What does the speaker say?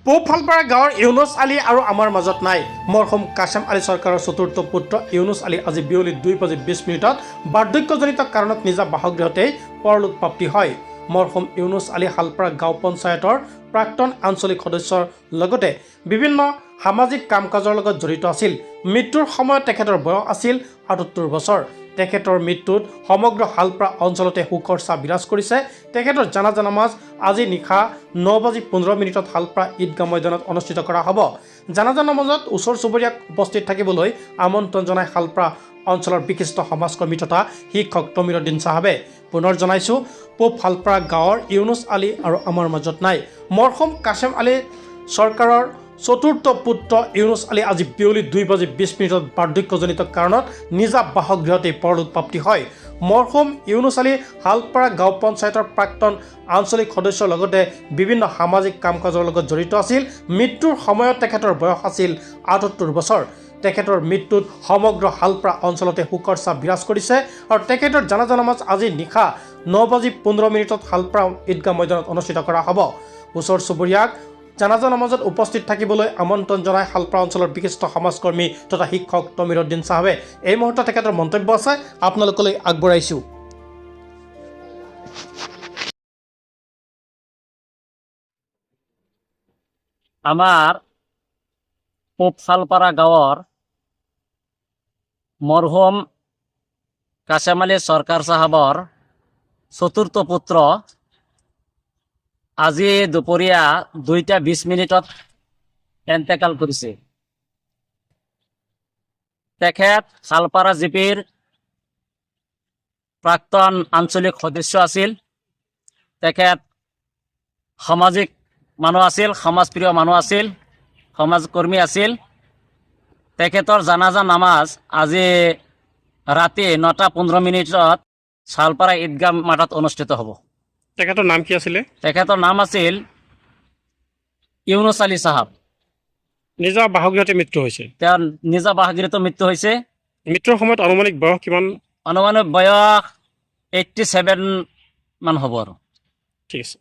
পূব ফালপাৰা গাঁৱৰ ইউনুছ আলী আৰু আমাৰ মাজত নাই। মৰহুম কাশেম আলী চৰকাৰৰ চতুৰ্থ পুত্ৰ ইউনুছ আলী আজি বিয়লি 2:20 বাৰ্ধক্যজনিত কাৰণত নিজা বাসগৃহতেই পৰলোক প্ৰাপ্তি হয়। মৰহুম ইউনুছ আলী হালপাৰা গাঁও পঞ্চায়তৰ প্ৰাক্তন আঞ্চলিক সদস্যৰ লগতে বিভিন্ন সামাজিক কাম কাজৰ লগত জড়িত আছিল। মৃত্যুৰ সময়ত তেখেতৰ বয়স আছিল ৭৮ বছৰ। তেখেতৰ মৃত্যুত সমগ্ৰ হালপাৰা অঞ্চলতে শোকৰ ছাঁ বিৰাজ কৰিছে। তেখেতৰ জানাজা নামাজ আজি নিশা 9:15 হালপাৰা ঈদগাহ ময়দানত অনুষ্ঠিত কৰা হ'ব। জানাজা নামাজত ওচৰ চুবুৰীয়াক উপস্থিত থাকিবলৈ আমন্ত্ৰণ জনাই হালপাৰা অঞ্চলৰ বিশিষ্ট সমাজকৰ্মী তথা শিক্ষক তমিৰুদ্দিন চাহাবে। পুনৰ জনাইছোঁ, পূব হালপাৰা গাঁৱৰ ইউনুছ আলী আৰু আমাৰ মাজত নাই। মৰহুম কাশেম আলী চৰকাৰৰ চতুৰ্থ পুত্ৰ ইউনুছ আলী আজি বিয়লি 2:20 বাৰ্ধক্যজনিত কাৰণত নিজা বাসগৃহতেই পৰলোক প্ৰাপ্তি হয়। মৰহুম ইউনুছ আলী হালপাৰা গাঁও পঞ্চায়তৰ প্ৰাক্তন আঞ্চলিক সদস্যৰ লগতে বিভিন্ন সামাজিক কাম কাজৰ লগত জড়িত আছিল। মৃত্যুৰ সময়ত তেখেতৰ বয়স আছিল ৭৮ বছৰ। তেখেতৰ মৃত্যুত সমগ্ৰ হালপাৰা অঞ্চলতে শোকৰ ছাঁ বিৰাজ কৰিছে আৰু তেখেতৰ জানাজা নামাজ আজি নিশা 9:15 হালপাৰা ঈদগাহ ময়দানত অনুষ্ঠিত কৰা হ'ব। ওচৰ চুবুৰীয়াক জানাজা নামাজত উপস্থিত থাকিবলৈ আমন্ত্ৰণ জনাই হালপাৰা অঞ্চলৰ বিশিষ্ট সমাজকৰ্মী তথা শিক্ষক তমিৰুদ্দিন চাহাবে। এই মুহূৰ্তত তেখেতৰ মন্তব্য আছে, আপোনালোকলৈ আগবঢ়াইছোঁ। আমাৰ পূব শালপাড়া গাঁৱৰ মৰহুম কাশেম আলী চৰকাৰ চাহাবৰ চতুৰ্থ পুত্ৰ আজি দুপৰীয়া 2:20 এন্তেকাল কৰিছে। তেখেত শালপাৰা জিপিৰ প্ৰাক্তন আঞ্চলিক সদস্য আছিল। তেখেত সামাজিক মানুহ আছিল, সমাজপ্ৰিয় মানুহ আছিল, সমাজকৰ্মী আছিল। তেখেতৰ জানাজা নামাজ আজি ৰাতি 9:15 শালপাৰা ঈদগাহ মাঠত অনুষ্ঠিত হ'ব। তেখেতৰ নাম কি আছিলে? তেখেতৰ নাম আছিল ইউনুছ আলী চাহাব। নিজা বাসগৃহতে মৃত্যু হৈছে। তেওঁৰ নিজা বাসগৃহত মৃত্যু হৈছে। মৃত্যুৰ সময়ত আনুমানিক বয়স কিমান? অনুমানিক বয়স 87 মান হ'ব আৰু। ঠিক আছে।